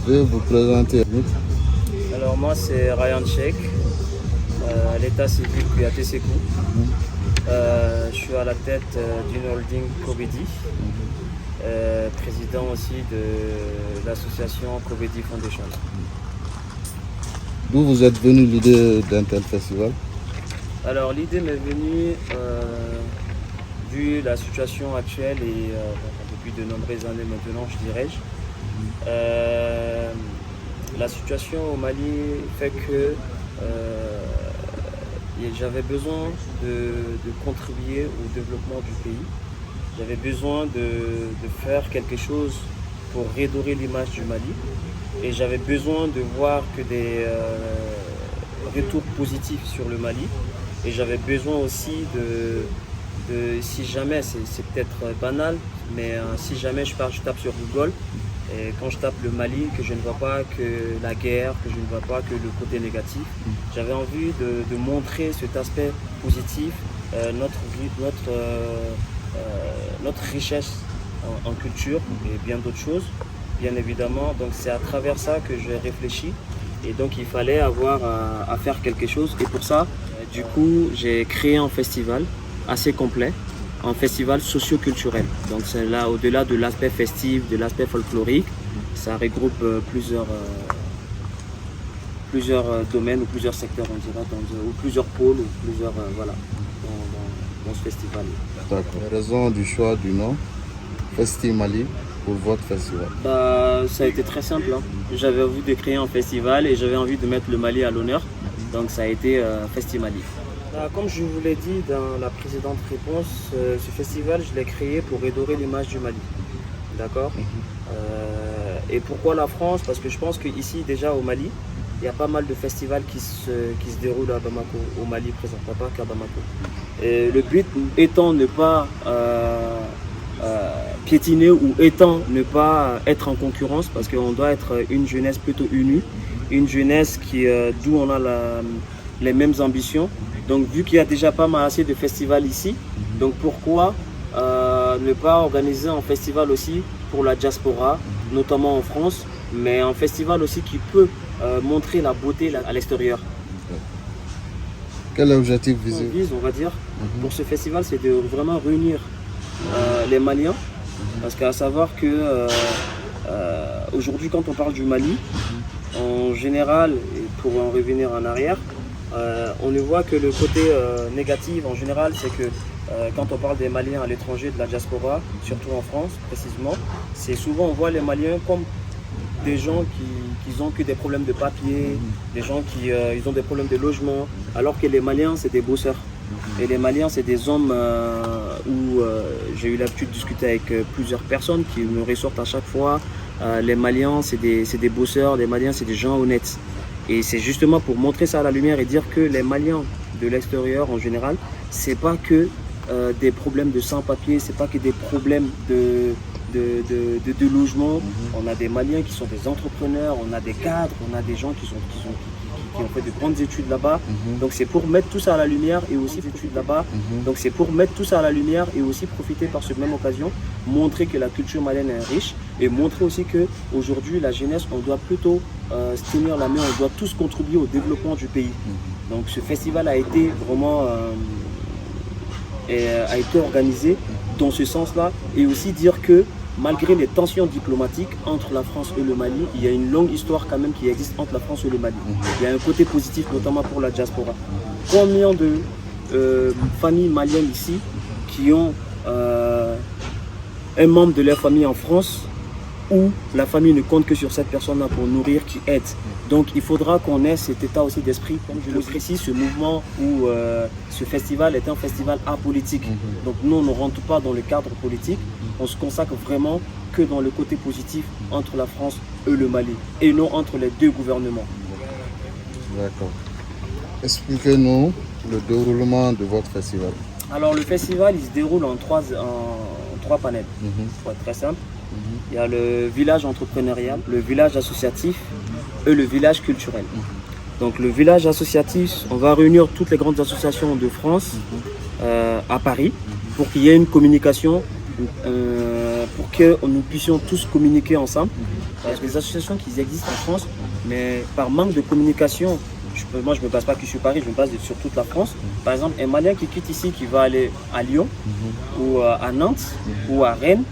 Veuillez vous présenter. Alors moi c'est Ryan Cheikh, à l'état civil Kouyaté Sékou. Je suis à la tête d'une holding Kobedi, président aussi de l'association Kobedi Foundation. D'où vous êtes venu l'idée d'un tel festival? Alors l'idée m'est venue vu la situation actuelle et depuis de nombreuses années maintenant, je dirais-je. La situation au Mali fait que j'avais besoin de contribuer au développement du pays. J'avais besoin de faire quelque chose pour redorer l'image du Mali. Et j'avais besoin de voir que des retours positifs sur le Mali. Et j'avais besoin aussi si jamais, c'est peut-être banal, mais si jamais je tape sur Google, et quand je tape le Mali, que je ne vois pas que la guerre, que je ne vois pas que le côté négatif, j'avais envie de montrer cet aspect positif, notre richesse en culture et bien d'autres choses, bien évidemment. Donc c'est à travers ça que j'ai réfléchi et donc il fallait avoir à faire quelque chose. Et pour ça, du coup, j'ai créé un festival assez complet, un festival socio-culturel. Donc c'est là, au-delà de l'aspect festif, de l'aspect folklorique, ça regroupe plusieurs domaines ou plusieurs secteurs, on dirait, ou plusieurs pôles, ou plusieurs, voilà, dans ce festival. D'accord. Raison du choix du nom, Festi Mali, pour votre festival? Ça a été très simple. Hein. J'avais envie de créer un festival et j'avais envie de mettre le Mali à l'honneur. Donc ça a été Festi Mali. Comme je vous l'ai dit dans la précédente réponse, ce festival, je l'ai créé pour redorer l'image du Mali. D'accord. Et pourquoi la France? Parce que je pense qu'ici, déjà au Mali, il y a pas mal de festivals qui se déroulent à Bamako, au Mali présent, pas qu'à Bamako. Et le but étant ne pas piétiner ou étant ne pas être en concurrence, parce qu'on doit être une jeunesse plutôt unie, une jeunesse d'où on a les mêmes ambitions. Donc vu qu'il y a déjà pas mal assez de festivals ici, donc pourquoi ne pas organiser un festival aussi pour la diaspora, notamment en France, mais un festival aussi qui peut montrer la beauté à l'extérieur. Quel est l'objectif visé? On va dire, pour ce festival, c'est de vraiment réunir les Maliens, parce qu'à savoir que aujourd'hui, quand on parle du Mali, en général, et pour en revenir en arrière, on ne voit que le côté négatif en général, c'est que quand on parle des Maliens à l'étranger, de la diaspora, surtout en France précisément, c'est souvent on voit les Maliens comme des gens qui ont que des problèmes de papier, des gens qui ils ont des problèmes de logement, alors que les Maliens c'est des bosseurs. Et les Maliens c'est des hommes où j'ai eu l'habitude de discuter avec plusieurs personnes qui me ressortent à chaque fois. Les Maliens c'est des bosseurs, les Maliens c'est des gens honnêtes. Et c'est justement pour montrer ça à la lumière et dire que les Maliens de l'extérieur en général, c'est pas que des problèmes de sans-papiers, c'est pas que des problèmes de logement. On a des Maliens qui sont des entrepreneurs, on a des cadres, on a des gens qui ont fait de grandes études là-bas. Donc c'est pour mettre tout ça à la lumière et aussi études là-bas. Donc c'est pour mettre tout ça à la lumière et aussi profiter par cette même occasion, montrer que la culture malienne est riche et montrer aussi que aujourd'hui la jeunesse, on doit plutôt se tenir la main, on doit tous contribuer au développement du pays. Donc ce festival a été vraiment a été organisé dans ce sens-là et aussi dire que malgré les tensions diplomatiques entre la France et le Mali, il y a une longue histoire quand même qui existe entre la France et le Mali. Il y a un côté positif notamment pour la diaspora. Combien de familles maliennes ici qui ont un membre de leur famille en France où la famille ne compte que sur cette personne-là pour nourrir, qui aide. Donc il faudra qu'on ait cet état aussi d'esprit, comme je le précise, ce mouvement où ce festival est un festival apolitique. Donc nous, on ne rentre pas dans le cadre politique, on se consacre vraiment que dans le côté positif entre la France et le Mali, et non entre les deux gouvernements. D'accord. Expliquez-nous le déroulement de votre festival. Alors le festival, il se déroule en trois panels, pour être très simple. Il y a le village entrepreneurial, le village associatif et le village culturel. Donc le village associatif, on va réunir toutes les grandes associations de France à Paris pour qu'il y ait une communication, pour que nous puissions tous communiquer ensemble Il y a des associations qui existent en France, mais par manque de communication, moi je ne me base pas que sur Paris, je me base sur toute la France. Par exemple, un Malien qui quitte ici, qui va aller à Lyon, ou à Nantes, ou à Rennes,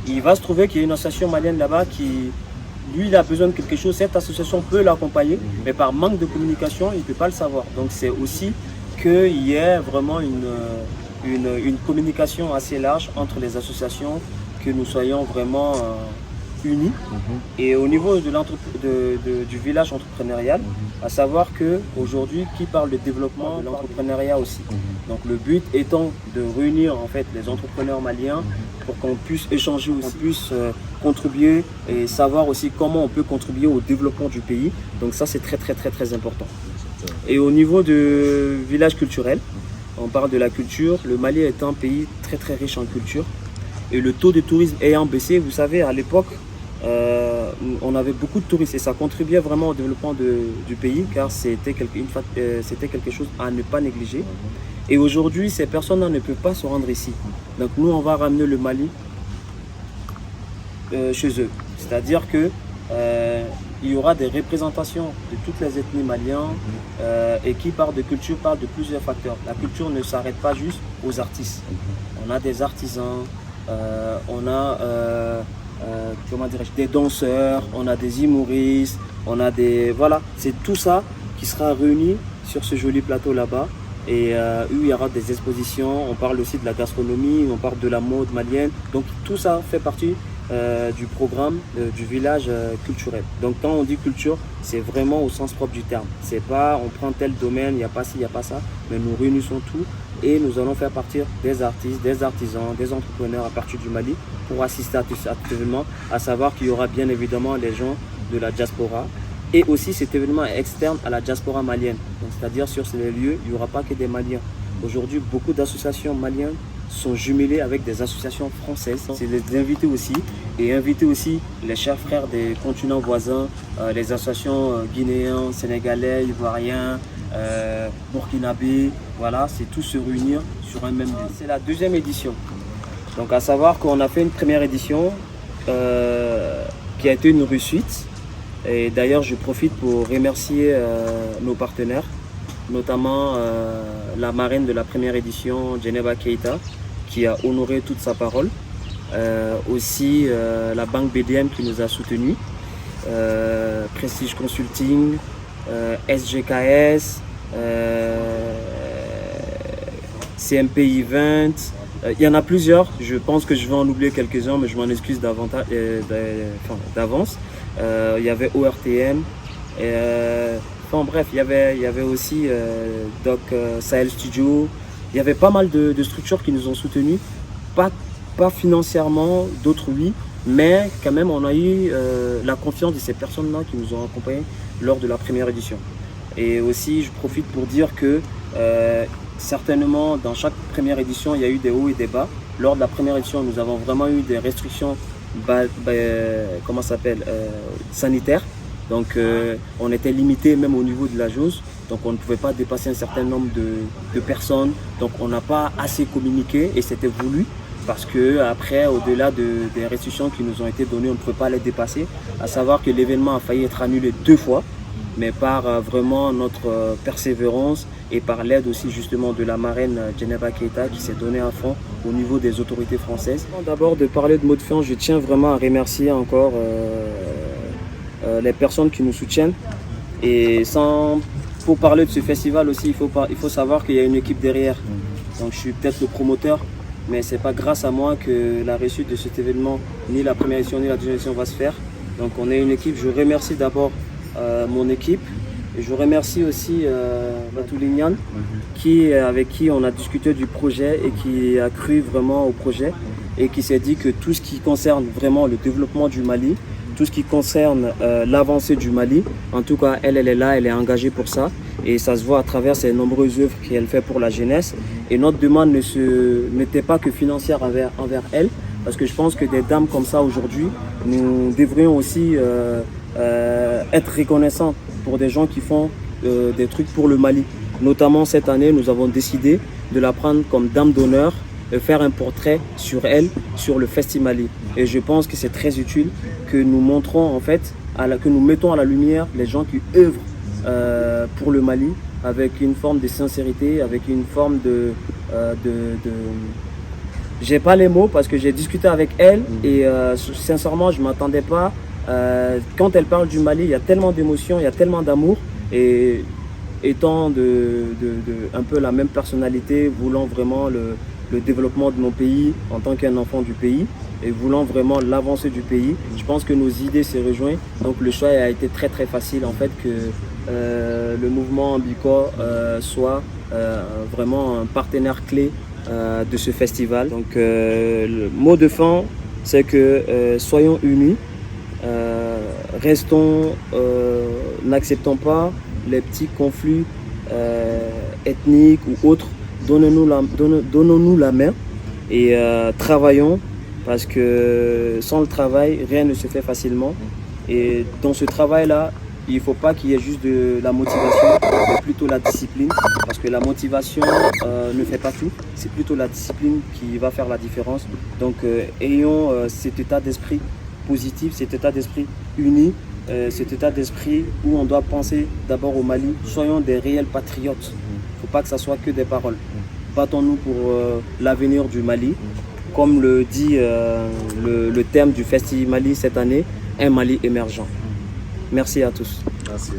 il va se trouver qu'il y a une association malienne là-bas qui, lui, il a besoin de quelque chose, cette association peut l'accompagner, mais par manque de communication, il ne peut pas le savoir. Donc c'est aussi qu'il y ait vraiment une communication assez large entre les associations, que nous soyons vraiment unis. Et au niveau du village entrepreneurial, à savoir qu'aujourd'hui, qui parle de développement de l'entrepreneuriat aussi. Donc le but étant de réunir en fait les entrepreneurs maliens pour qu'on puisse échanger aussi, qu'on puisse contribuer et savoir aussi comment on peut contribuer au développement du pays. Donc ça c'est très important. Et au niveau du village culturel, on parle de la culture. Le Mali est un pays très riche en culture. Et le taux de tourisme ayant baissé, vous savez, à l'époque, on avait beaucoup de touristes et ça contribuait vraiment au développement du pays car c'était quelque chose à ne pas négliger. Et aujourd'hui, ces personnes-là ne peuvent pas se rendre ici. Donc nous, on va ramener le Mali chez eux. C'est-à-dire que il y aura des représentations de toutes les ethnies maliennes et qui parlent de culture, parlent de plusieurs facteurs. La culture ne s'arrête pas juste aux artistes. On a des artisans, on a des danseurs, on a des humoristes, on a des... Voilà, c'est tout ça qui sera réuni sur ce joli plateau là-bas. Et où il y aura des expositions, on parle aussi de la gastronomie, on parle de la mode malienne. Donc tout ça fait partie du programme du village culturel. Donc quand on dit culture, c'est vraiment au sens propre du terme. C'est pas on prend tel domaine, il n'y a pas ci, il n'y a pas ça, mais nous réunissons tout et nous allons faire partir des artistes, des artisans, des entrepreneurs à partir du Mali pour assister à cet événement, à savoir qu'il y aura bien évidemment les gens de la diaspora. Et aussi cet événement est externe à la diaspora malienne. C'est-à-dire sur ces lieux, il n'y aura pas que des Maliens. Aujourd'hui, beaucoup d'associations maliennes sont jumelées avec des associations françaises. C'est des invités aussi. Et inviter aussi les chers frères des continents voisins, les associations guinéens, sénégalais, ivoiriens, burkinabés. Voilà, c'est tous se réunir sur un même lieu. C'est la deuxième édition. Donc à savoir qu'on a fait une première édition qui a été une réussite. Et d'ailleurs, je profite pour remercier nos partenaires, notamment la marraine de la première édition, Djeneba Keita, qui a honoré toute sa parole. Aussi la banque BDM qui nous a soutenus, Prestige Consulting, SGKS, CMP Event. Il y en a plusieurs, je pense que je vais en oublier quelques-uns, mais je m'en excuse d'avance. Il y avait ORTM, bref, il y avait aussi Doc Sahel Studio. Il y avait pas mal de structures qui nous ont soutenus, pas financièrement, d'autres oui, mais quand même on a eu la confiance de ces personnes-là qui nous ont accompagnés lors de la première édition. Et aussi, je profite pour dire que certainement dans chaque première édition, il y a eu des hauts et des bas. Lors de la première édition, nous avons vraiment eu des restrictions sanitaires. Donc on était limité même au niveau de la jauge. Donc on ne pouvait pas dépasser un certain nombre de personnes. Donc on n'a pas assez communiqué et c'était voulu. Parce que après, au-delà des restrictions qui nous ont été données, on ne pouvait pas les dépasser. À savoir que l'événement a failli être annulé 2 fois. Mais par vraiment notre persévérance et par l'aide aussi justement de la marraine Djeneba Keita qui s'est donnée à fond au niveau des autorités françaises. Avant d'abord de parler de mot de fin, je tiens vraiment à remercier encore les personnes qui nous soutiennent. Et pour parler de ce festival aussi, il faut savoir qu'il y a une équipe derrière. Donc je suis peut-être le promoteur, mais ce n'est pas grâce à moi que la réussite de cet événement, ni la première édition ni la deuxième édition va se faire. Donc on est une équipe, je remercie d'abord mon équipe et je remercie aussi Batou Lignan avec qui on a discuté du projet et qui a cru vraiment au projet et qui s'est dit que tout ce qui concerne vraiment le développement du Mali, tout ce qui concerne l'avancée du Mali, en tout cas elle est là, elle est engagée pour ça et ça se voit à travers ses nombreuses œuvres qu'elle fait pour la jeunesse. Et notre demande n'était pas que financière envers elle, parce que je pense que des dames comme ça aujourd'hui, nous devrions aussi être reconnaissants pour des gens qui font des trucs pour le Mali. Notamment cette année, nous avons décidé de la prendre comme dame d'honneur faire un portrait sur elle, sur le Festi Mali. Et je pense que c'est très utile que nous montrons en fait, que nous mettons à la lumière les gens qui œuvrent pour le Mali avec une forme de sincérité, avec une forme j'ai pas les mots parce que j'ai discuté avec elle et sincèrement je m'attendais pas. Quand elle parle du Mali, il y a tellement d'émotions, il y a tellement d'amour et étant un peu la même personnalité, voulant vraiment le développement de mon pays en tant qu'un enfant du pays et voulant vraiment l'avancée du pays, je pense que nos idées se rejoignent. Donc le choix a été très très facile en fait que le mouvement Biko soit vraiment un partenaire clé de ce festival. Donc le mot de fin, c'est que soyons unis, n'acceptons pas les petits conflits ethniques ou autres, donnons-nous la main et travaillons parce que sans le travail, rien ne se fait facilement. Et dans ce travail-là, il ne faut pas qu'il y ait juste de la motivation, mais plutôt la discipline. Parce que la motivation ne fait pas tout, c'est plutôt la discipline qui va faire la différence. Donc ayons cet état d'esprit positif, cet état d'esprit uni, cet état d'esprit où on doit penser d'abord au Mali. Soyons des réels patriotes. Il ne faut pas que ça soit que des paroles. Battons-nous pour l'avenir du Mali. Comme le dit le thème du Festi Mali cette année, un Mali émergent. Merci à tous. Merci.